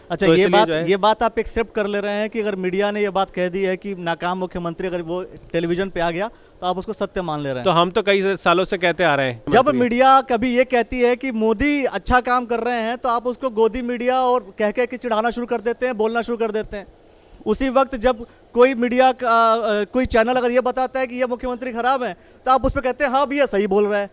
अच्छा, तो ये इसलिए बात जो है ये बात आप एक्सेप्ट कर ले रहे हैं कि अगर मीडिया ने ये बात कह दी है कि नाकाम मुख्यमंत्री अगर वो टेलीविजन पे आ गया तो आप उसको सत्य मान ले रहे तो हैं? हम तो कई सालों से कहते आ रहे हैं जब मंत्री। मीडिया कभी ये कहती है कि मोदी अच्छा काम कर रहे हैं तो आप उसको गोदी मीडिया और कह के चिढ़ाना शुरू कर देते हैं, बोलना शुरू कर देते हैं। उसी वक्त जब कोई मीडिया का कोई चैनल अगर ये बताता है कि ये मुख्यमंत्री खराब है तो आप उस पर कहते हैं हाँ भैया सही बोल रहा है।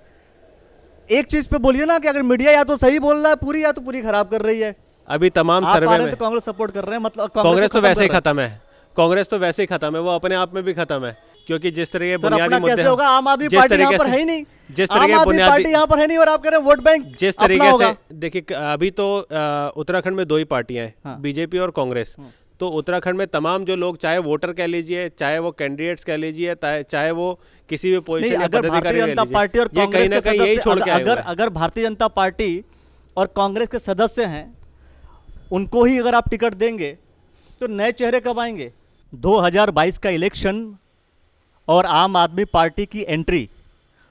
एक चीज पे बोलिए ना कि अगर मीडिया या तो सही बोल रहा है पूरी, या तो पूरी खराब कर रही है। अभी तमाम आप आ सर्वे रहे में हैं तो कांग्रेस सपोर्ट कर रहे हैं, मतलब कांग्रेस को तो खत्म वैसे ही कर रहे हैं। खत्म है। कांग्रेस तो वैसे ही खत्म है, वो अपने आप में भी खत्म है, क्योंकि जिस तरह के सर बुनियादी अपना मुद्दे कैसे होगा? आम आदमी जिस पार्टी यहाँ तरीके पर से है ही नहीं। जिस आम तरीके आदमी बुनियादी पार्टी यहाँ पर है नहीं और आप कह रहे हैं वोट बैंक जिस अपना तरीके होगा। से देखिए, अभी तो उत्तराखंड में दो ही पार्टियां हैं, हाँ। बीजेपी और कांग्रेस। तो उत्तराखंड में तमाम जो लोग, चाहे वोटर कह लीजिए, चाहे वो कैंडिडेट्स कह लीजिए, चाहे वो किसी भी नहीं, पोजीशन या अगर पदाधिकारी भारतीय कह जनता लीजिए, पार्टी और ये कहीं कांग्रेस ना के कहीं यही छोड़ सदस्य के आए हुए अगर हैं। अगर भारतीय जनता पार्टी और कांग्रेस के सदस्य हैं, उनको ही अगर आप टिकट देंगे तो नए चेहरे कब आएंगे? 2022 का इलेक्शन और आम आदमी पार्टी की एंट्री,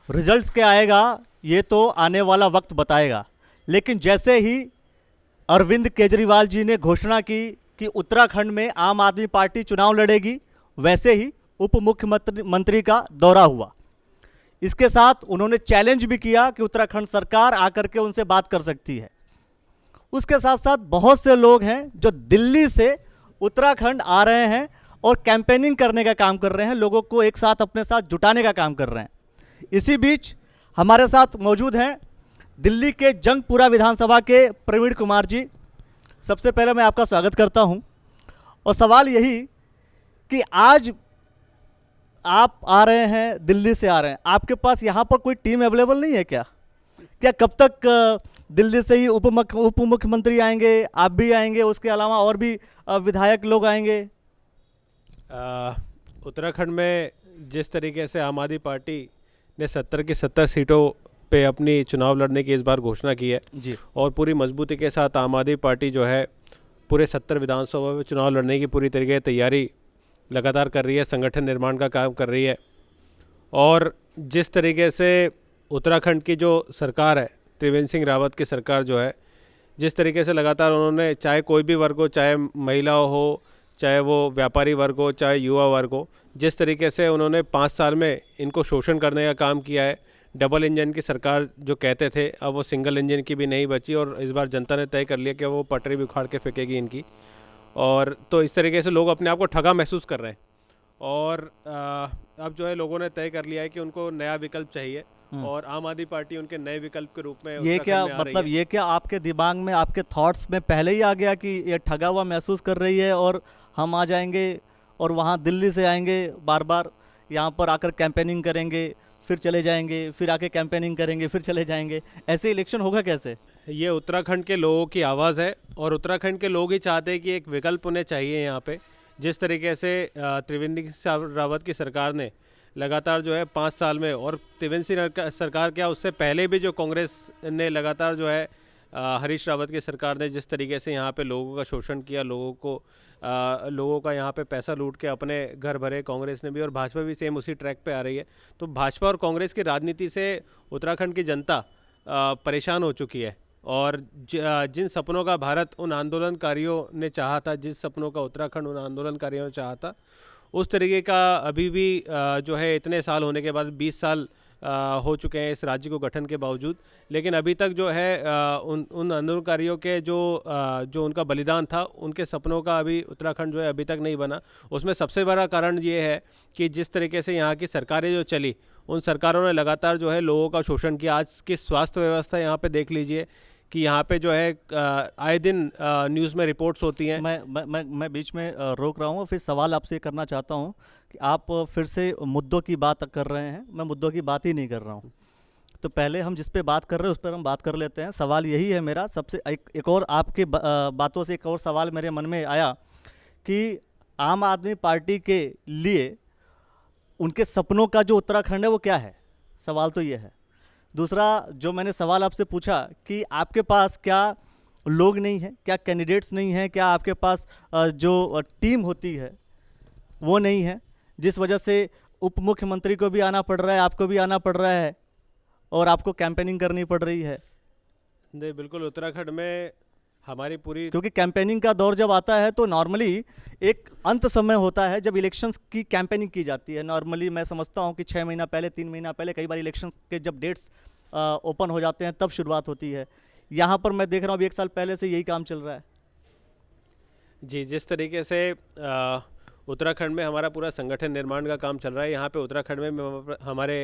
रिजल्ट्स क्या आएगा ये तो आने वाला वक्त बताएगा। लेकिन जैसे ही अरविंद केजरीवाल जी ने घोषणा की कि उत्तराखंड में आम आदमी पार्टी चुनाव लड़ेगी, वैसे ही उप मुख्यमंत्री का दौरा हुआ। इसके साथ उन्होंने चैलेंज भी किया कि उत्तराखंड सरकार आकर के उनसे बात कर सकती है। उसके साथ साथ बहुत से लोग हैं जो दिल्ली से उत्तराखंड आ रहे हैं और कैंपेनिंग करने का काम कर रहे हैं, लोगों को एक साथ अपने साथ जुटाने का काम कर रहे हैं। इसी बीच हमारे साथ मौजूद हैं दिल्ली के जंगपुरा विधानसभा के प्रवीण कुमार जी। सबसे पहले मैं आपका स्वागत करता हूं और सवाल यही कि आज आप आ रहे हैं, दिल्ली से आ रहे हैं, आपके पास यहाँ पर कोई टीम अवेलेबल नहीं है क्या? क्या कब तक दिल्ली से ही उप मुख्यमंत्री आएंगे, आप भी आएंगे, उसके अलावा और भी विधायक लोग आएंगे? उत्तराखंड में जिस तरीके से आम आदमी पार्टी ने 70 की 70 सीटों पे अपनी चुनाव लड़ने की इस बार घोषणा की है जी। और पूरी मजबूती के साथ आम आदमी पार्टी जो है पूरे 70 विधानसभा में चुनाव लड़ने की पूरी तरीके से तैयारी लगातार कर रही है, संगठन निर्माण का काम कर रही है। और जिस तरीके से उत्तराखंड की जो सरकार है, त्रिवेंद्र सिंह रावत की सरकार जो है, जिस तरीके से लगातार उन्होंने, चाहे कोई भी वर्ग हो, चाहे महिला हो, चाहे वो व्यापारी वर्ग हो, चाहे युवा वर्ग हो, जिस तरीके से उन्होंने 5 साल में इनको शोषण करने का काम किया है। डबल इंजन की सरकार जो कहते थे, अब वो सिंगल इंजन की भी नहीं बची और इस बार जनता ने तय कर लिया कि वो पटरी भी उखाड़ के फेंकेगी इनकी। और तो इस तरीके से लोग अपने आप को ठगा महसूस कर रहे हैं और अब जो है लोगों ने तय कर लिया है कि उनको नया विकल्प चाहिए और आम आदमी पार्टी उनके नए विकल्प के रूप में ये क्या उत्तराखंड में आ रही मतलब, है। ये क्या आपके दिमाग में, आपके थॉट्स में पहले ही आ गया कि ये ठगा हुआ महसूस कर रही है और हम आ जाएंगे और वहाँ दिल्ली से आएंगे, बार बार यहाँ पर आकर कैंपेनिंग करेंगे, फिर चले जाएंगे, फिर आके कैंपेनिंग करेंगे, फिर चले जाएंगे? ऐसे इलेक्शन होगा कैसे? ये उत्तराखंड के लोगों की आवाज़ है और उत्तराखंड के लोग ही चाहते हैं कि एक विकल्प उन्हें चाहिए यहाँ पे। जिस तरीके से त्रिवेंद्र सिंह रावत की सरकार ने लगातार जो है 5 साल में, और त्रिवेंद्र सिंह सरकार क्या, उससे पहले भी जो कांग्रेस ने लगातार जो है हरीश रावत की सरकार ने जिस तरीके से यहाँ पे लोगों का शोषण किया, लोगों का यहाँ पे पैसा लूट के अपने घर भरे, कांग्रेस ने भी, और भाजपा भी सेम उसी ट्रैक पे आ रही है। तो भाजपा और कांग्रेस की राजनीति से उत्तराखंड की जनता परेशान हो चुकी है और जिन सपनों का भारत उन आंदोलनकारियों ने चाहा था, जिस सपनों का उत्तराखंड उन आंदोलनकारियों ने चाहा था, उस तरीके का अभी भी जो है इतने साल होने के बाद, 20 साल हो चुके हैं इस राज्य को गठन के बावजूद, लेकिन अभी तक जो है उन आंदोलनकारियों के जो उनका बलिदान था, उनके सपनों का अभी उत्तराखंड जो है अभी तक नहीं बना। उसमें सबसे बड़ा कारण ये है कि जिस तरीके से यहाँ की सरकारें जो चली, उन सरकारों ने लगातार जो है लोगों का शोषण किया। आज की स्वास्थ्य व्यवस्था यहाँ पे देख लीजिए कि यहाँ पे जो है आए दिन न्यूज़ में रिपोर्ट्स होती हैं। मैं बीच में रोक रहा हूँ और फिर सवाल आपसे करना चाहता हूँ कि आप फिर से मुद्दों की बात कर रहे हैं, मैं मुद्दों की बात ही नहीं कर रहा हूँ। तो पहले हम जिस पे बात कर रहे हैं उस पर हम बात कर लेते हैं। सवाल यही है मेरा, सबसे एक और आपके बातों से एक और सवाल मेरे मन में आया कि आम आदमी पार्टी के लिए उनके सपनों का जो उत्तराखंड है वो क्या है? सवाल तो ये है। दूसरा जो मैंने सवाल आपसे पूछा कि आपके पास क्या लोग नहीं हैं, क्या कैंडिडेट्स नहीं हैं, क्या आपके पास जो टीम होती है वो नहीं है, जिस वजह से उप मुख्यमंत्री को भी आना पड़ रहा है, आपको भी आना पड़ रहा है और आपको कैंपेनिंग करनी पड़ रही है? नहीं, बिल्कुल, उत्तराखंड में हमारी पूरी क्योंकि कैंपेनिंग का दौर जब आता है तो नॉर्मली एक अंत समय होता है जब इलेक्शंस की कैंपेनिंग की जाती है। नॉर्मली मैं समझता हूँ कि 6 महीना पहले, 3 महीना पहले, कई बार इलेक्शन के जब डेट्स ओपन हो जाते हैं तब शुरुआत होती है। यहाँ पर मैं देख रहा हूँ अभी 1 साल पहले से यही काम चल रहा है। जी, जिस तरीके से उत्तराखंड में हमारा पूरा संगठन निर्माण का काम चल रहा है, यहाँ पे उत्तराखंड में हमारे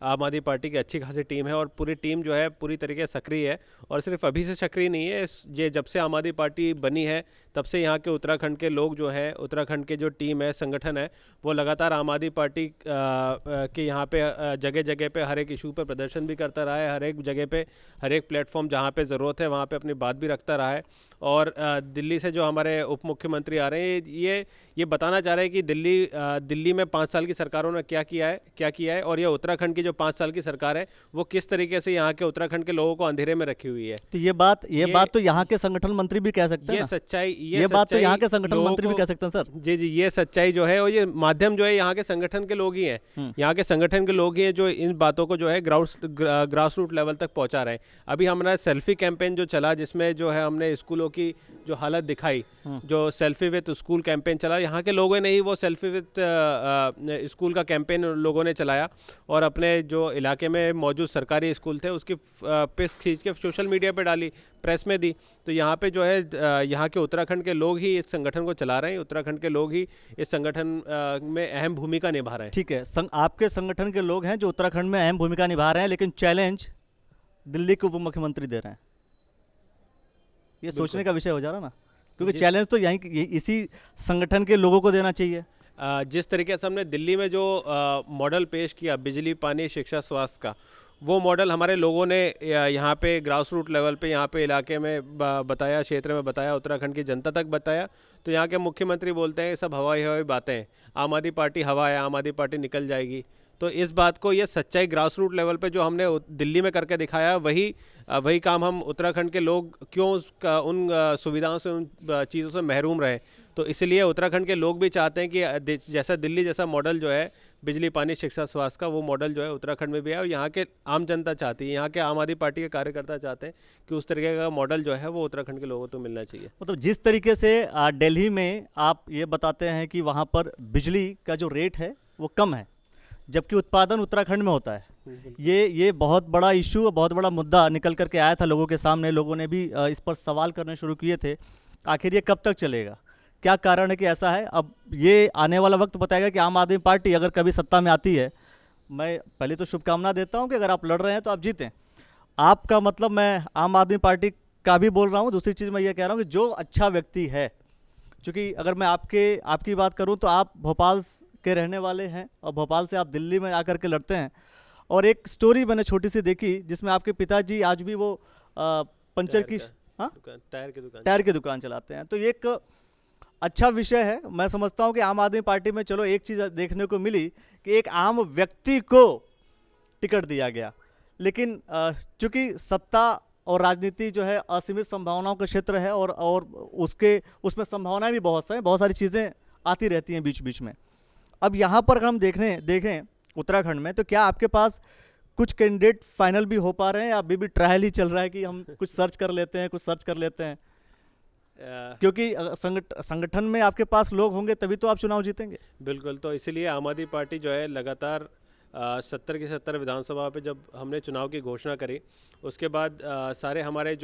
आम आदमी पार्टी की अच्छी खासी टीम है और पूरी टीम जो है पूरी तरीके से सक्रिय है। और सिर्फ अभी से सक्रिय नहीं है, ये जब से आम आदमी पार्टी बनी है तब से यहाँ के उत्तराखंड के लोग जो है, उत्तराखंड के जो टीम है, संगठन है, वो लगातार आम आदमी पार्टी के यहाँ पे जगह जगह पे हर एक इशू पे प्रदर्शन भी करता रहा है। हर एक जगह पे, हर एक प्लेटफॉर्म जहाँ पे ज़रूरत है वहाँ पे अपनी बात भी रखता रहा है। और दिल्ली से जो हमारे उप मुख्यमंत्री आ रहे हैं, ये बताना चाह रहे हैं कि दिल्ली में 5 साल की सरकारों ने क्या किया है और ये उत्तराखंड की जो 5 साल की सरकार है वो किस तरीके से यहाँ के उत्तराखंड के लोगों को अंधेरे में रखी हुई है। तो ये बात तो यहाँ के संगठन मंत्री भी कह सकते हैं ना? ये बात तो यहाँ के संगठन मंत्री भी कह सकते हैं सर। जी, ये सच्चाई जो है और ये माध्यम जो है यहाँ के संगठन के लोग ही हैं। यहाँ के संगठन के लोग ही हैं जो इन बातों को जो है ग्रास रूट लेवल तक पहुँचा रहे हैं। अभी हमारा सेल्फी कैंपेन जो चला, जिसमें जो है हमने स्कूलों की जो हालत दिखाई, जो सेल्फी विद स्कूल कैंपेन चला, यहाँ के लोगों ने ही वो सेल्फी विद स्कूल का कैंपेन लोगों ने चलाया और अपने जो इलाके में मौजूद सरकारी स्कूल थे उसकी पिक्स खींच के सोशल मीडिया पे डाली, प्रेस में दी। तो यहाँ पे जो है यहाँ के उत्तराखंड के लोग ही इस संगठन को चला रहे हैं, उत्तराखंड के लोग ही इस संगठन में अहम भूमिका निभा रहे हैं। ठीक है, आपके संगठन के लोग हैं जो उत्तराखंड में अहम भूमिका निभा रहे हैं, लेकिन चैलेंज दिल्ली के उप मुख्यमंत्री दे रहे हैं। ये सोचने का विषय हो जा रहा ना, क्योंकि चैलेंज तो यहीं इसी संगठन के लोगों को देना चाहिए। जिस तरीके से हमने दिल्ली में जो मॉडल पेश किया बिजली, पानी, शिक्षा, स्वास्थ्य का, वो मॉडल हमारे लोगों ने यहाँ पे ग्रास रूट लेवल पे, यहाँ पे इलाके में बताया, क्षेत्र में बताया, उत्तराखंड की जनता तक बताया। तो यहाँ के मुख्यमंत्री बोलते हैं ये सब हवाई बातें हैं, आम आदमी पार्टी हवा है, आम आदमी पार्टी निकल जाएगी। तो इस बात को, ये सच्चाई ग्रास रूट लेवल पे जो हमने दिल्ली में करके दिखाया, वही काम हम उत्तराखंड के लोग क्यों उन सुविधाओं से, उन चीज़ों से महरूम रहे। तो इसलिए उत्तराखंड के लोग भी चाहते हैं कि जैसा दिल्ली जैसा मॉडल जो है बिजली, पानी, शिक्षा, स्वास्थ्य का, वो मॉडल जो है उत्तराखंड में भी है। और यहाँ के आम जनता चाहती है, यहाँ के आम आदमी पार्टी के कार्यकर्ता चाहते हैं कि उस तरीके का मॉडल जो है वो उत्तराखंड के लोगों को मिलना चाहिए। मतलब जिस तरीके से दिल्ली में आप ये बताते हैं कि वहाँ पर बिजली का जो रेट है वो कम है, जबकि उत्पादन उत्तराखंड में होता है। ये बहुत बड़ा इशू, बहुत बड़ा मुद्दा निकल करके आया था लोगों के सामने। लोगों ने भी इस पर सवाल करने शुरू किए थे, आखिर ये कब तक चलेगा, क्या कारण है कि ऐसा है। अब ये आने वाला वक्त बताएगा कि आम आदमी पार्टी अगर कभी सत्ता में आती है, मैं पहले तो शुभकामना देता हूं कि अगर आप लड़ रहे हैं तो आप जीतें। आपका मतलब, मैं आम आदमी पार्टी का भी बोल रहा हूं। दूसरी चीज़ मैं ये कह रहा हूं कि जो अच्छा व्यक्ति है, चूँकि अगर मैं आपकी बात करूँ तो आप भोपाल के रहने वाले हैं और भोपाल से आप दिल्ली में आकर के लड़ते हैं। और एक स्टोरी मैंने छोटी सी देखी जिसमें आपके पिताजी आज भी वो पंचर की टायर की दुकान चलाते हैं। तो ये एक अच्छा विषय है। मैं समझता हूँ कि आम आदमी पार्टी में चलो एक चीज़ देखने को मिली कि एक आम व्यक्ति को टिकट दिया गया, लेकिन चूँकि सत्ता और राजनीति जो है असीमित संभावनाओं का क्षेत्र है और उसमें संभावनाएं भी बहुत सारी चीज़ें आती रहती हैं बीच बीच में। अब यहाँ पर अगर हम देखें उत्तराखंड में, तो क्या आपके पास कुछ कैंडिडेट फाइनल भी हो पा रहे हैं या अभी भी ट्रायल ही चल रहा है कि हम कुछ सर्च कर लेते हैं? क्योंकि संगठन में आपके पास लोग होंगे तभी तो आप चुनाव जीतेंगे। बिल्कुल, तो इसीलिए आम आदमी पार्टी जो है लगातार 70 की 70 विधानसभा पे जब हमने चुनाव की घोषणा करी, उसके बाद सारे हमारे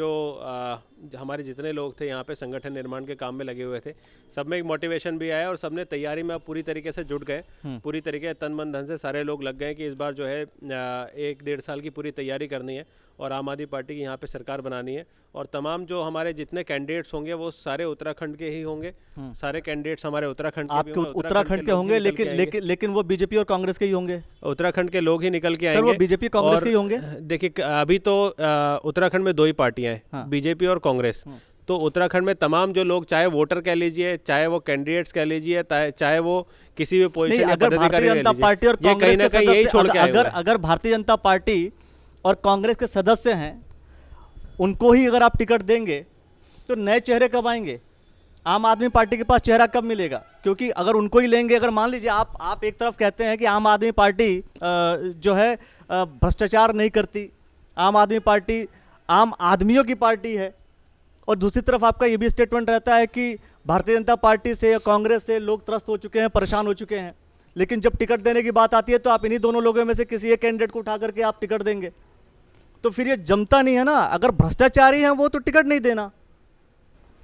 जितने लोग थे यहाँ पे संगठन निर्माण के काम में लगे हुए थे, सब में एक मोटिवेशन भी आया और सबने तैयारी में पूरी तरीके से जुट गए। पूरी तरीके तन मन धन से सारे लोग लग गए कि इस बार जो है 1-1.5 साल की पूरी तैयारी करनी है और आम आदमी पार्टी की यहाँ पे सरकार बनानी है। और तमाम जो हमारे जितने कैंडिडेट्स होंगे वो सारे उत्तराखंड के ही होंगे। सारे कैंडिडेट्स हमारे उत्तराखंड के होंगे, लेकिन वो बीजेपी और कांग्रेस के ही होंगे। उत्तराखंड के लोग ही निकल के आएंगे। वो बीजेपी कांग्रेस के ही होंगे। देखिए, अभी तो उत्तराखंड में 2 ही पार्टियां हैं, बीजेपी और कांग्रेस। तो उत्तराखंड में तमाम जो लोग, चाहे वोटर कह लीजिए, चाहे वो कैंडिडेट्स कह लीजिए, चाहे वो किसी भी पोजीशन या पदाधिकारी कह लीजिए, ये कहीं ना कहीं यही छोड़ के आए हुए हैं। अगर भारतीय जनता पार्टी और कांग्रेस के सदस्य हैं, उनको ही अगर आप टिकट देंगे तो नए चेहरे कब आएंगे? आम आदमी पार्टी के पास चेहरा कब मिलेगा? क्योंकि अगर उनको ही लेंगे, अगर मान लीजिए आप एक तरफ कहते हैं कि आम आदमी पार्टी जो है भ्रष्टाचार नहीं करती, आम आदमी पार्टी आम आदमियों की पार्टी है, और दूसरी तरफ आपका ये भी स्टेटमेंट रहता है कि भारतीय जनता पार्टी से या कांग्रेस से लोग त्रस्त हो चुके हैं, परेशान हो चुके हैं, लेकिन जब टिकट देने की बात आती है तो आप इन्हीं दोनों लोगों में से किसी एक कैंडिडेट को उठा करके आप टिकट देंगे। तो फिर ये जमता नहीं है ना। अगर भ्रष्टाचारी हैं वो तो टिकट नहीं देना।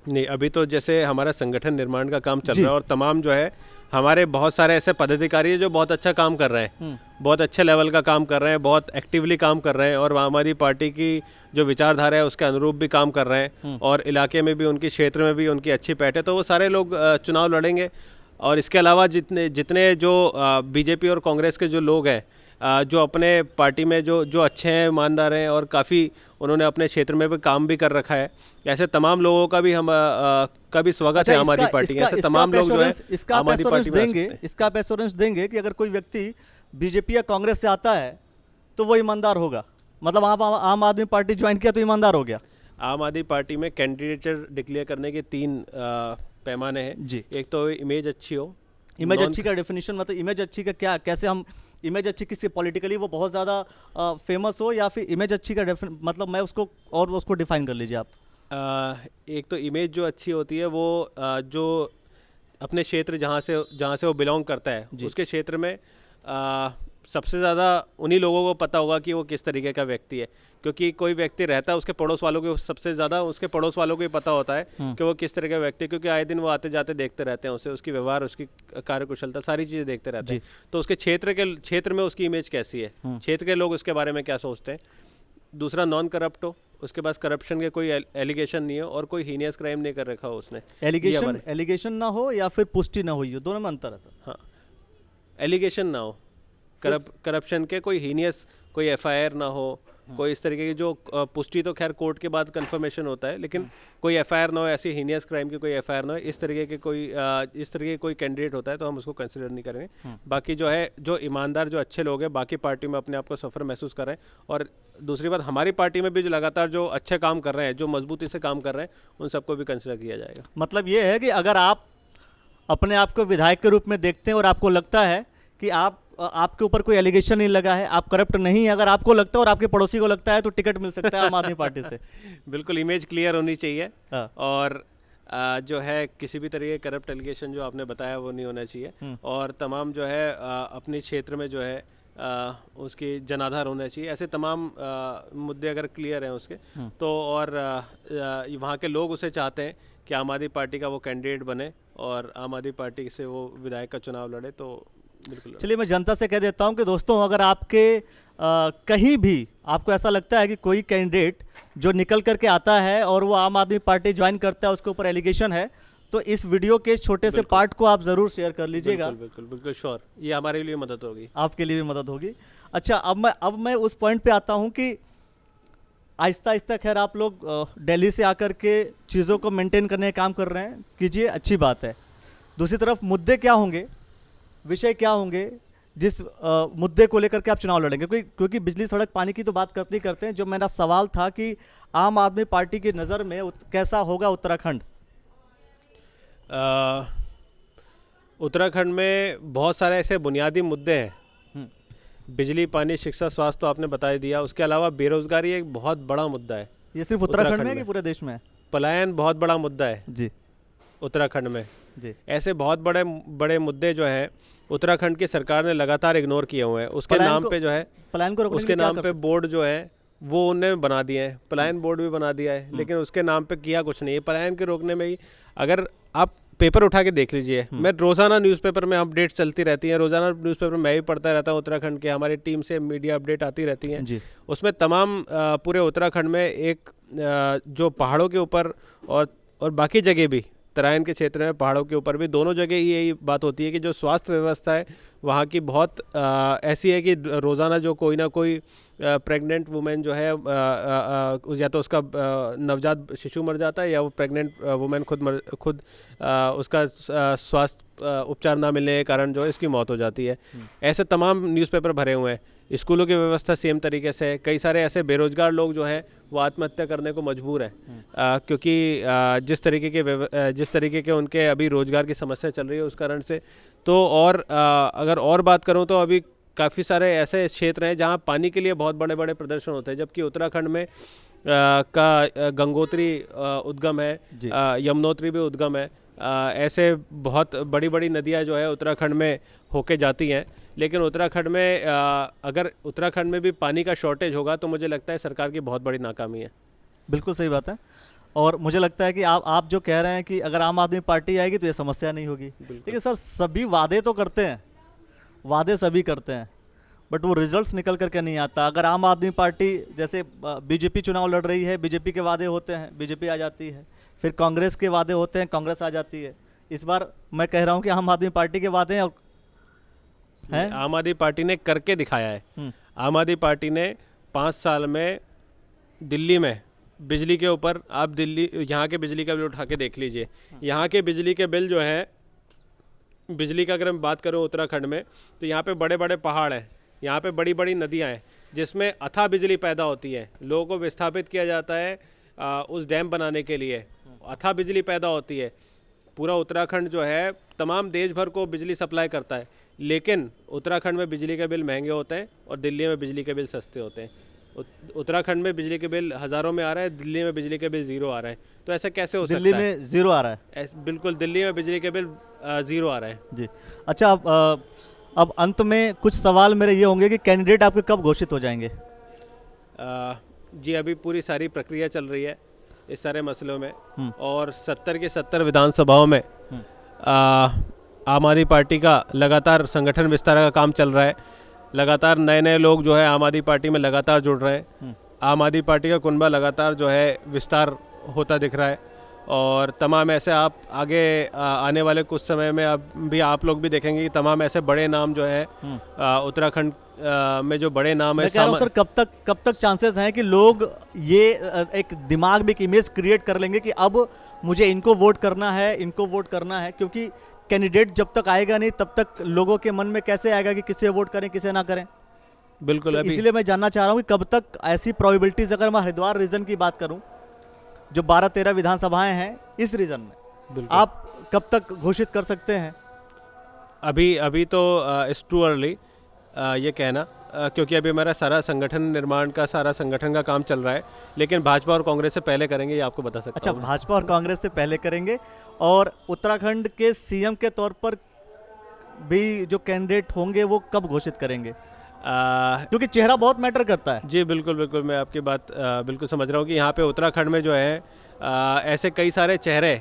नहीं, अभी तो जैसे हमारा संगठन निर्माण का काम चल जी। रहा है और तमाम जो है हमारे बहुत सारे ऐसे पदाधिकारी हैं जो बहुत अच्छा काम कर रहे हैं, बहुत अच्छे लेवल का काम कर रहे हैं, बहुत एक्टिवली काम कर रहे हैं और आम आदमी पार्टी की जो विचारधारा है उसके अनुरूप भी काम कर रहे हैं और इलाके में भी उनकी क्षेत्र में भी उनकी अच्छी पैठ है, तो वो सारे लोग चुनाव लड़ेंगे। और इसके अलावा जितने जितने जो बीजेपी और कांग्रेस के जो लोग हैं जो अपने पार्टी में जो अच्छे हैं, ईमानदार हैं और काफ़ी उन्होंने अपने क्षेत्र में भी काम भी कर रखा है, ऐसे तमाम लोगों का भी हम का भी स्वागत है आम आदमी पार्टी के। ऐसे तमाम लोग जो है आम आदमी पार्टी में आ सकते हैं। इसका आप एश्योरेंस देंगे कि अगर कोई व्यक्ति बीजेपी या कांग्रेस से आता है तो वो ईमानदार होगा, मतलब आप आम आदमी पार्टी ज्वाइन किया तो ईमानदार हो गया। आम आदमी पार्टी में कैंडिडेचर डिक्लेयर करने के 3 पैमाने हैं जी। एक तो इमेज अच्छी हो। इमेज अच्छी का डेफिनेशन मतलब इमेज अच्छी का क्या, कैसे हम इमेज अच्छी किसी पॉलिटिकली वो बहुत ज़्यादा फेमस हो, या फिर इमेज अच्छी का मतलब मैं उसको डिफाइन कर लीजिए आप। एक तो इमेज जो अच्छी होती है वो जो अपने क्षेत्र जहाँ से वो बिलोंग करता है उसके क्षेत्र में सबसे ज़्यादा उन्हीं लोगों को पता होगा कि वो किस तरीके का व्यक्ति है, क्योंकि कोई व्यक्ति रहता है उसके पड़ोस वालों को सबसे ज़्यादा उसके पड़ोस वालों को ही पता होता है कि वो किस तरह का व्यक्ति है, क्योंकि आए दिन वो आते जाते देखते रहते हैं उसे, उसकी व्यवहार, उसकी कार्यकुशलता, सारी चीज़ें देखते रहते हैं। तो उसके क्षेत्र में उसकी इमेज कैसी है, क्षेत्र के लोग उसके बारे में क्या सोचते हैं। दूसरा, नॉन करप्ट हो, उसके पास करप्शन के कोई एलिगेशन नहीं हो और कोई हीनियस क्राइम नहीं कर रखा हो उसने। एलिगेशन ना हो या फिर पुष्टि ना हो, दोनों में अंतर है सर। हाँ, एलिगेशन ना हो, करप्शन के कोई हीनियस कोई एफआईआर ना हो, कोई इस तरीके की जो पुष्टि तो खैर कोर्ट के बाद कंफर्मेशन होता है, लेकिन कोई एफआईआर ना हो, ऐसी हीनियस क्राइम की कोई एफआईआर ना हो, इस तरीके के कोई कैंडिडेट होता है तो हम उसको कंसिडर नहीं करेंगे। बाकी जो है जो ईमानदार जो अच्छे लोग हैं बाकी पार्टी में अपने आप को सफर महसूस कर रहे हैं। और दूसरी बात, हमारी पार्टी में भी जो लगातार जो अच्छे काम कर रहे हैं, जो मजबूती से काम कर रहे हैं, उन सबको भी कंसिडर किया जाएगा। मतलब ये है कि अगर आप अपने आप को विधायक के रूप में देखते हैं और आपको लगता है कि आपके ऊपर कोई एलिगेशन नहीं लगा है, आप करप्ट नहीं है, अगर आपको लगता है और आपके पड़ोसी को लगता है तो टिकट मिल सकता है आम आदमी पार्टी से। बिल्कुल, इमेज क्लियर होनी चाहिए। हाँ। और जो है किसी भी तरीके करप्ट एलिगेशन जो आपने बताया वो नहीं होना चाहिए और तमाम जो है अपने क्षेत्र में जो है उसकी जनाधार होना चाहिए। ऐसे तमाम मुद्दे अगर क्लियर हैं उसके तो, और वहाँ के लोग उसे चाहते हैं कि आम आदमी पार्टी का वो कैंडिडेट बने और आम आदमी पार्टी से वो विधायक का चुनाव लड़े, तो बिल्कुल। चलिए, मैं जनता से कह देता हूं कि दोस्तों, अगर आपके कहीं भी आपको ऐसा लगता है कि कोई कैंडिडेट जो निकल करके आता है और वो आम आदमी पार्टी ज्वाइन करता है, उसके ऊपर एलिगेशन है, तो इस वीडियो के छोटे से पार्ट को आप ज़रूर शेयर कर लीजिएगा। बिल्कुल बिल्कुल श्योर, ये हमारे लिए मदद होगी, आपके लिए भी मदद होगी। अच्छा, अब मैं उस पॉइंट पे आता हूं कि आहिस्ता आहिस्ता खैर आप लोग दिल्ली से आकर के चीज़ों को मेंटेन करने का काम कर रहे हैं, कीजिए, अच्छी बात है। दूसरी तरफ मुद्दे क्या होंगे, विषय क्या होंगे जिस मुद्दे को लेकर के आप चुनाव लड़ेंगे, क्योंकि बिजली सड़क पानी की तो बात करते ही करते हैं। जो मेरा सवाल था कि आम आदमी पार्टी की नज़र में कैसा होगा उत्तराखंड? उत्तराखंड में बहुत सारे ऐसे बुनियादी मुद्दे हैं, बिजली, पानी, शिक्षा, स्वास्थ्य तो आपने बता ही दिया। उसके अलावा बेरोजगारी एक बहुत बड़ा मुद्दा है। ये सिर्फ उत्तराखंड में है कि पूरे देश में है? पलायन बहुत बड़ा मुद्दा है जी, उत्तराखंड में जी। ऐसे बहुत बड़े बड़े मुद्दे जो है उत्तराखंड की सरकार ने लगातार इग्नोर किए हुए हैं। उसके नाम पे जो है पलायन को रोकने उसके नाम पे बोर्ड जो है वो उन्होंने बना दिए हैं, पलायन बोर्ड भी बना दिया है, लेकिन उसके नाम पे किया कुछ नहीं है। पलायन के रोकने में ही अगर आप पेपर उठा के देख लीजिए, मैं रोज़ाना न्यूज़पेपर में अपडेट चलती रहती हैं, रोज़ाना न्यूज़पेपर मैं भी पढ़ता रहता हूँ, उत्तराखंड के हमारी टीम से मीडिया अपडेट आती रहती हैं जी। उसमें तमाम पूरे उत्तराखंड में एक जो पहाड़ों के ऊपर और बाकी जगह भी तराइन के क्षेत्र में पहाड़ों के ऊपर भी दोनों जगह ही यही बात होती है कि जो स्वास्थ्य व्यवस्था है वहाँ की बहुत ऐसी है कि रोज़ाना जो कोई ना कोई प्रेग्नेंट वुमेन जो है या तो उसका नवजात शिशु मर जाता है या वो प्रेग्नेंट वुमेन खुद उसका स्वास्थ्य उपचार ना मिलने के कारण जो है इसकी मौत हो जाती है। ऐसे तमाम न्यूज़पेपर भरे हुए हैं। स्कूलों की व्यवस्था सेम तरीके से है। कई सारे ऐसे बेरोजगार लोग जो हैं वो आत्महत्या करने को मजबूर हैं क्योंकि जिस तरीके के उनके अभी रोजगार की समस्या चल रही है उस कारण से। तो और अगर और बात करूं तो अभी काफ़ी सारे ऐसे क्षेत्र हैं जहां पानी के लिए बहुत बड़े बड़े प्रदर्शन होते हैं, जबकि उत्तराखंड में का गंगोत्री उद्गम है, जी। यमुनोत्री भी उद्गम है। ऐसे बहुत बड़ी बड़ी नदियाँ जो है उत्तराखंड में होके जाती हैं। लेकिन उत्तराखंड में अगर उत्तराखंड में भी पानी का शॉर्टेज होगा तो मुझे लगता है सरकार की बहुत बड़ी नाकामी है। बिल्कुल सही बात है। और मुझे लगता है कि आप जो कह रहे हैं कि अगर आम आदमी पार्टी आएगी तो ये समस्या नहीं होगी। लेकिन सर, सभी वादे तो करते हैं, वादे सभी करते हैं, बट वो रिजल्ट्स निकल करके नहीं आता। अगर आम आदमी पार्टी, जैसे बीजेपी चुनाव लड़ रही है, बीजेपी के वादे होते हैं, बीजेपी आ जाती है। फिर कांग्रेस के वादे होते हैं, कांग्रेस आ जाती है। इस बार मैं कह रहा हूँ कि आम आदमी पार्टी के वादे हैं। आम आदमी पार्टी ने करके दिखाया है। आम आदमी पार्टी ने 5 साल में दिल्ली में बिजली के ऊपर, आप दिल्ली यहाँ के बिजली का बिल उठा के देख लीजिए। यहाँ के बिजली के बिल जो है, बिजली का अगर मैं बात करूँ उत्तराखंड में, तो यहाँ पे बड़े बड़े पहाड़ हैं, यहाँ पे बड़ी बड़ी नदियाँ हैं जिसमें अथाह बिजली पैदा होती है। लोगों को विस्थापित किया जाता है उस डैम बनाने के लिए, अथाह बिजली पैदा होती है। पूरा उत्तराखंड जो है तमाम देश भर को बिजली सप्लाई करता है, लेकिन उत्तराखंड में बिजली के बिल महंगे होते हैं और दिल्ली में बिजली के बिल सस्ते होते हैं। उत्तराखंड में बिजली के बिल हज़ारों में आ रहा है, दिल्ली में बिजली के बिल 0 आ रहा है। तो ऐसा कैसे हो सकता है? दिल्ली में 0 आ रहा है? बिल्कुल, दिल्ली में बिजली के बिल 0 आ रहा है। जी। अच्छा, अब अंत में कुछ सवाल मेरे ये होंगे कि कैंडिडेट आपके कब घोषित हो जाएंगे? जी, अभी पूरी सारी प्रक्रिया चल रही है इस सारे मसलों में, और 70 के 70 विधानसभाओं में आम आदमी पार्टी का लगातार संगठन विस्तार का काम चल रहा है। लगातार नए नए लोग जो है आम आदमी पार्टी में लगातार जुड़ रहे हैं। आम आदमी पार्टी का कुनबा लगातार जो है विस्तार होता दिख रहा है, और तमाम ऐसे आप आगे आने वाले कुछ समय में अब भी आप लोग भी देखेंगे कि तमाम ऐसे बड़े नाम जो है उत्तराखंड में जो बड़े नाम है। मैं कह रहा हूं सर, कब तक चांसेस हैं कि लोग ये एक दिमाग में एक इमेज क्रिएट कर लेंगे कि अब मुझे इनको वोट करना है, इनको वोट करना है? क्योंकि कैंडिडेट जब तक आएगा नहीं तब तक लोगों के मन में कैसे आएगा कि किसे वोट करें, किसे ना करें? बिल्कुल। तो अभी इसलिए मैं जानना चाह रहा हूँ कि कब तक ऐसी प्रोबेबिलिटीज, अगर मैं हरिद्वार रीजन की बात करूँ, जो 12-13 विधानसभाएं हैं इस रीजन में, आप कब तक घोषित कर सकते हैं? अभी तो इट्स टू अर्ली ये कहना, क्योंकि अभी हमारा सारा संगठन निर्माण का, सारा संगठन का काम चल रहा है। लेकिन भाजपा और कांग्रेस से पहले करेंगे, ये आपको बता सकता अच्छा, हूं। भाजपा और कांग्रेस से पहले करेंगे। और उत्तराखंड के सीएम के तौर पर भी जो कैंडिडेट होंगे वो कब घोषित करेंगे? क्योंकि चेहरा बहुत मैटर करता है। जी बिल्कुल बिल्कुल, मैं आपकी बात बिल्कुल समझ रहा हूँ कि यहाँ पे उत्तराखंड में जो है ऐसे कई सारे चेहरे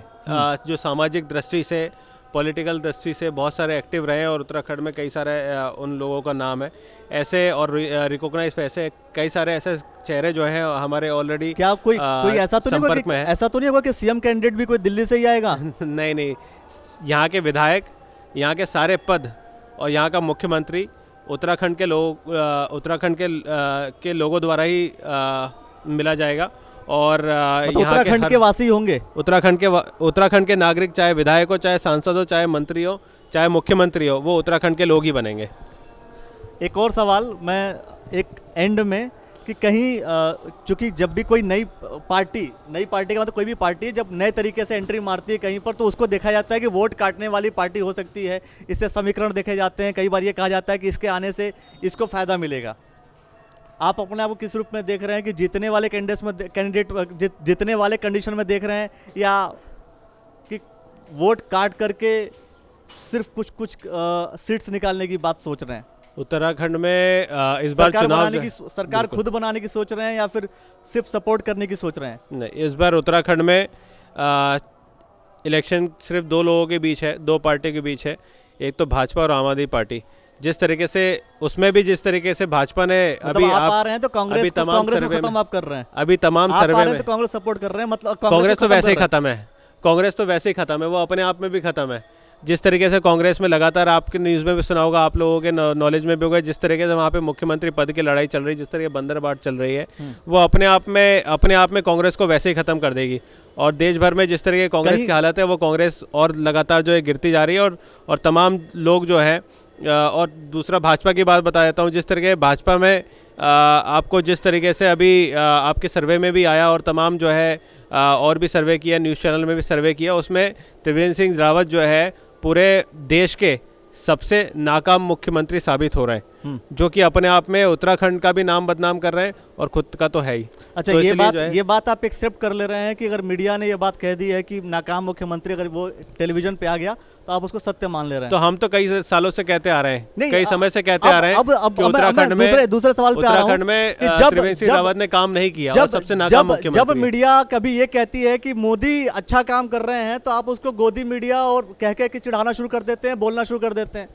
जो सामाजिक दृष्टि से, पॉलिटिकल दृष्टि से बहुत सारे एक्टिव रहे हैं, और उत्तराखंड में कई सारे उन लोगों का नाम है ऐसे, और रिकॉग्नाइज ऐसे कई सारे ऐसे चेहरे जो हैं हमारे ऑलरेडी। क्या कोई ऐसा तो नहीं होगा कि, ऐसा तो नहीं होगा कि सीएम कैंडिडेट भी कोई दिल्ली से ही आएगा? नहीं, यहाँ के विधायक, यहाँ के सारे पद और यहाँ का मुख्यमंत्री उत्तराखंड के लोग, उत्तराखंड के लोगों द्वारा ही मिला जाएगा। और मतलब उत्तराखंड के वासी होंगे? उत्तराखंड के नागरिक, चाहे विधायक हो, चाहे सांसद हो, चाहे मंत्री हो, चाहे मुख्यमंत्री हो, वो उत्तराखंड के लोग ही बनेंगे। एक और सवाल मैं एक एंड में, कि कहीं चूंकि जब भी कोई नई पार्टी का मतलब कोई भी पार्टी जब नए तरीके से एंट्री मारती है कहीं पर, तो उसको देखा जाता है कि वोट काटने वाली पार्टी हो सकती है। इससे समीकरण देखे जाते हैं। कई बार ये कहा जाता है कि इसके आने से इसको फायदा मिलेगा। आप अपने आप को किस रूप में देख रहे हैं? कि जीतने वाले कैंडिडेट जीतने वाले कंडीशन में देख रहे हैं, या कि वोट काट करके सिर्फ कुछ सीट्स निकालने की बात सोच रहे हैं? उत्तराखंड में इस बार चुनाव सरकार खुद बनाने की सोच रहे हैं, या फिर सिर्फ सपोर्ट करने की सोच रहे हैं? नहीं, इस बार उत्तराखंड में इलेक्शन सिर्फ 2 लोगों के बीच है, 2 पार्टी के बीच है। एक तो भाजपा और आम आदमी पार्टी। जिस तरीके से उसमें भी, जिस तरीके से भाजपा ने अभी आप आ रहे हैं तो कांग्रेस को खत्म आप कर रहे हैं। अभी तमाम सर्वे में तो कांग्रेस सपोर्ट कर रहे हैं, मतलब कांग्रेस तो वैसे ही खत्म है। कांग्रेस तो वैसे ही खत्म है, वो अपने आप में भी खत्म है। जिस तरीके से कांग्रेस में लगातार, आपके न्यूज़ में भी सुना होगा, आप लोगों के नॉलेज में भी होगा, जिस तरीके से वहाँ पे मुख्यमंत्री पद की लड़ाई चल रही है, जिस तरीके बंदरबाट चल रही है, वो अपने आप में कांग्रेस को वैसे ही खत्म कर देगी। और देश भर में जिस तरीके कांग्रेस की हालत है, वो कांग्रेस और लगातार जो है गिरती जा रही है। और तमाम लोग जो है, और दूसरा भाजपा की बात बता देता हूँ। जिस तरीके भाजपा में आपको जिस तरीके से अभी आपके सर्वे में भी आया, और तमाम जो है और भी सर्वे किया, न्यूज़ चैनल में भी सर्वे किया, उसमें त्रिवेंद्र सिंह रावत जो है पूरे देश के सबसे नाकाम मुख्यमंत्री साबित हो रहे हैं। जो कि अपने आप में उत्तराखंड का भी नाम बदनाम कर रहे हैं और खुद का तो है ही। अच्छा, तो ये इसलिए बात जो है, ये बात आप एक्सेप्ट कर ले रहे हैं कि अगर मीडिया ने ये बात कह दी है कि नाकाम मुख्यमंत्री अगर वो टेलीविजन पे आ गया तो आप उसको सत्य मान ले रहे हैं? तो हम तो कई सालों से कहते आ रहे हैं, नहीं, कई समय से कहते आ रहे हैं अब कि मैं उत्तराखंड में दूसरे सवाल पे आ रहा हूं उत्तराखंड में कि त्रिवेंद्र सिंह रावत ने काम नहीं किया और सबसे नाकाम मुख्यमंत्री जब है। मीडिया कभी ये कहती है कि मोदी अच्छा काम कर रहे हैं तो आप उसको गोदी मीडिया और कह के चिढ़ाना शुरू कर देते हैं, बोलना शुरू कर देते हैं।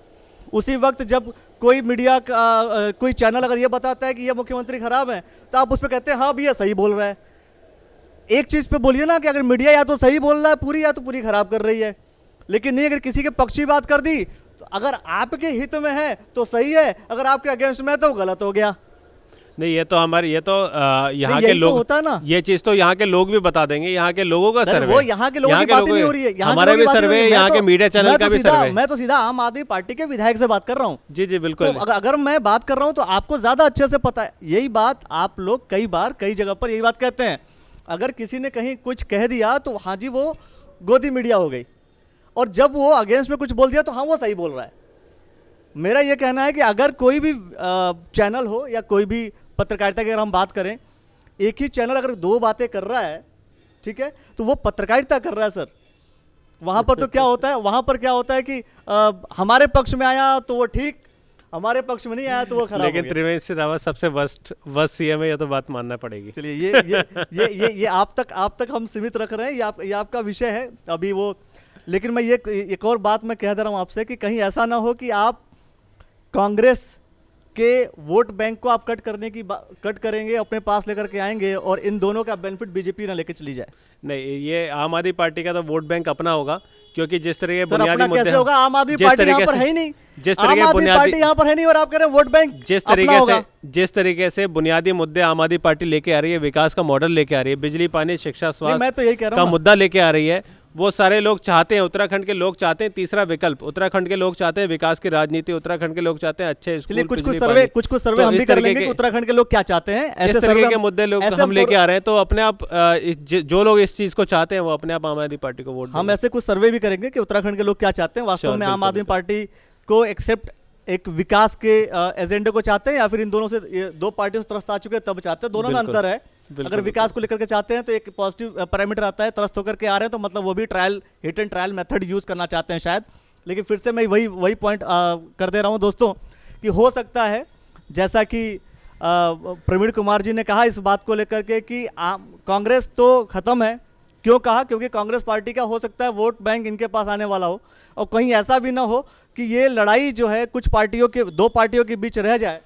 उसी वक्त जब कोई मीडिया का कोई चैनल अगर ये बताता है कि ये मुख्यमंत्री खराब है तो आप उस पर कहते हैं हाँ भैया सही बोल रहा है। एक चीज़ पे बोलिए ना कि अगर मीडिया या तो सही बोल रहा है पूरी, या तो पूरी खराब कर रही है। लेकिन नहीं, अगर किसी के पक्ष की बात कर दी तो अगर आपके हित में है तो सही है, अगर आपके अगेंस्ट में है तो गलत हो गया। नहीं, ये तो हमारे यहाँ के यही तो लोग होता है ना। ये चीज तो यहाँ के लोग भी बता देंगे, यहाँ के लोगों का सर, सर्वे, वो यहाँ के लोगों की बात ही नहीं हो रही है, यहाँ के हमारा लोगों भी की बात ही सर्वे, नहीं हो रही है। यहाँ के मीडिया चैनल का भी सर्वे। मैं तो सीधा आम आदमी पार्टी के विधायक से बात कर रहा हूँ। जी जी बिल्कुल। तो अगर मैं बात कर रहा हूँ तो आपको ज्यादा अच्छे से पता है। यही बात आप लोग कई बार कई जगह पर यही बात कहते हैं, अगर किसी ने कहीं कुछ कह दिया तो हाँ जी वो गोदी मीडिया हो गई, और जब वो अगेंस्ट में कुछ बोल दिया तो हाँ वो सही बोल रहा है। मेरा ये कहना है कि अगर कोई भी चैनल हो या कोई भी पत्रकारिता की अगर हम बात करें, एक ही चैनल अगर दो बातें कर रहा है, ठीक है, तो वो पत्रकारिता कर रहा है सर। वहाँ पर तो क्या होता है, वहाँ पर क्या होता है कि हमारे पक्ष में आया तो वो ठीक, हमारे पक्ष में नहीं आया तो वो खराब। लेकिन त्रिवेंद्र सिंह रावत सबसे वर्स्ट सीएम है, ये तो बात मानना पड़ेगी। चलिए ये आप तक हम सीमित रख रहे हैं, ये आपका विषय है अभी वो। लेकिन मैं ये एक और बात मैं कह दे रहा हूँ आपसे कि कहीं ऐसा ना हो कि आप कांग्रेस के वोट बैंक को आप कट करेंगे, अपने पास लेकर के आएंगे और इन दोनों का बेनिफिट बीजेपी ना लेके चली जाए। नहीं, ये आम आदमी पार्टी का तो वोट बैंक अपना होगा, क्योंकि जिस तरह के सर बुनियादी अपना मुद्दे कैसे होगा? आम आदमी पार्टी यहाँ पर है ही नहीं, आम आदमी पार्टी यहाँ पर है नहीं और आप कह रहे हैं वोट बैंक जिस तरीके से बुनियादी मुद्दे आम आदमी पार्टी लेके आ रही है, विकास का मॉडल लेके आ रही है, बिजली पानी शिक्षा स्वास्थ्य मैं तो यही कह रहा का हूँ मुद्दा लेके आ रही है, वो सारे लोग चाहते हैं, उत्तराखंड के लोग चाहते हैं तीसरा विकल्प, उत्तराखंड के लोग चाहते हैं विकास की राजनीति, उत्तराखंड के लोग चाहते हैं अच्छे स्कूल, कुछ सर्वे हम भी कर लेंगे कि उत्तराखंड के लोग क्या चाहते हैं। ऐसे तरीके के मुद्दे लोग हम लेके आ रहे हैं, तो अपने आप जो लोग इस चीज को चाहते हैं वो अपने आप आम आदमी पार्टी को वोट। हम ऐसे कुछ सर्वे भी करेंगे कि उत्तराखंड के लोग क्या चाहते हैं, वास्तव में आम आदमी पार्टी को एक्सेप्ट एक विकास के एजेंडे को चाहते हैं या फिर इन दोनों से, दो पार्टियों से त्रस्त आ चुके हैं तब चाहते हैं, दोनों में अंतर है। अगर विकास को लेकर के चाहते हैं तो एक पॉजिटिव पैरामीटर आता है, त्रस्त होकर के आ रहे हैं तो मतलब वो भी hit and trial method use करना चाहते हैं शायद। लेकिन फिर से मैं वही पॉइंट कर दे रहा हूं दोस्तों कि हो सकता है जैसा कि प्रवीण कुमार जी ने कहा इस बात को लेकर के कि कांग्रेस तो खत्म है। क्यों कहा? क्योंकि कांग्रेस पार्टी का हो सकता है वोट बैंक इनके पास आने वाला हो, और कहीं ऐसा भी ना हो कि ये लड़ाई जो है कुछ पार्टियों के, दो पार्टियों के बीच रह जाए,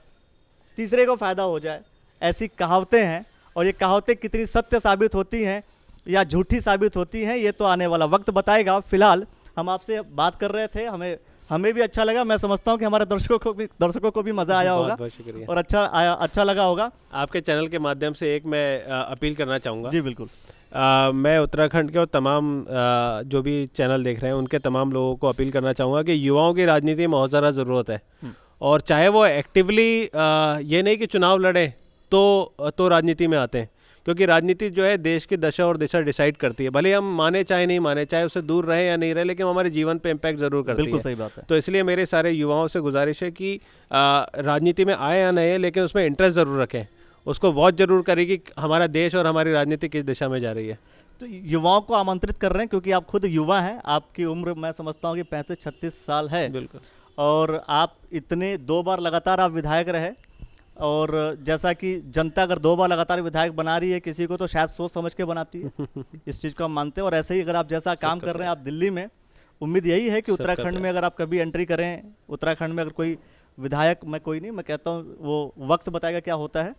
तीसरे को फायदा हो जाए। ऐसी कहावतें हैं और ये कहावतें कितनी सत्य साबित होती हैं या झूठी साबित होती हैं ये तो आने वाला वक्त बताएगा। फिलहाल हम आपसे बात कर रहे थे, हमें भी अच्छा लगा। मैं समझता हूं कि हमारे दर्शकों को भी मज़ा आया होगा और अच्छा लगा होगा। आपके चैनल के माध्यम से एक मैं अपील करना चाहूँगा। जी बिल्कुल। मैं उत्तराखंड के और तमाम जो भी चैनल देख रहे हैं उनके तमाम लोगों को अपील करना चाहूँगा कि युवाओं की राजनीति में बहुत ज़्यादा ज़रूरत है, और चाहे वो एक्टिवली ये नहीं कि चुनाव लड़ें तो राजनीति में आते हैं, क्योंकि राजनीति जो है देश की दशा और दिशा डिसाइड करती है। भले हम माने चाहे नहीं माने, चाहे उससे दूर रहे या नहीं रहे, लेकिन हमारे जीवन पे इम्पैक्ट ज़रूर करती है। बिल्कुल सही बात है। तो इसलिए मेरे सारे युवाओं से गुजारिश है कि राजनीति में आए या नहीं, लेकिन उसमें इंटरेस्ट ज़रूर रखें, उसको वॉच जरूर करें कि हमारा देश और हमारी राजनीति किस दिशा में जा रही है। तो युवाओं को आमंत्रित कर रहे हैं क्योंकि आप खुद युवा हैं, आपकी उम्र मैं समझता हूँ कि 35-36 साल है। बिल्कुल। और आप इतने 2 बार लगातार आप विधायक रहे, और जैसा कि जनता अगर 2 बार लगातार विधायक बना रही है किसी को तो शायद सोच समझ के बनाती है, इस चीज़ को हम मानते हैं। और ऐसे ही अगर आप जैसा काम कर रहे हैं आप दिल्ली में, उम्मीद यही है कि उत्तराखंड में अगर आप कभी एंट्री करें, उत्तराखंड में अगर कोई विधायक, मैं कोई नहीं, मैं कहता हूँ वो वक्त बताएगा क्या होता है,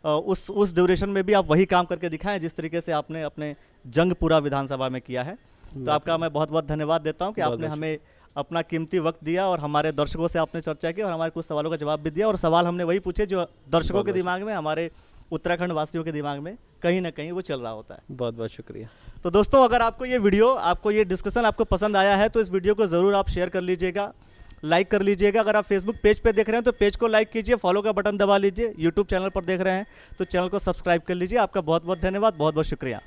उस ड्यूरेशन में भी आप वही काम करके दिखाएं जिस तरीके से आपने अपने जंग पूरा विधानसभा में किया है। तो आपका मैं बहुत बहुत धन्यवाद देता हूं कि आपने हमें अपना कीमती वक्त दिया और हमारे दर्शकों से आपने चर्चा की और हमारे कुछ सवालों का जवाब भी दिया, और सवाल हमने वही पूछे जो दर्शकों के दिमाग में, हमारे उत्तराखंड वासियों के दिमाग में कहीं ना कहीं वो चल रहा होता है। बहुत बहुत शुक्रिया। तो दोस्तों, अगर आपको ये वीडियो, आपको ये डिस्कशन आपको पसंद आया है तो इस वीडियो को ज़रूर आप शेयर कर लीजिएगा, लाइक कर लीजिएगा। अगर आप फेसबुक पेज पे देख रहे हैं तो पेज को लाइक कीजिए, फॉलो का बटन दबा लीजिए। यूट्यूब चैनल पर देख रहे हैं तो चैनल को सब्सक्राइब कर लीजिए। आपका बहुत बहुत धन्यवाद, बहुत बहुत शुक्रिया।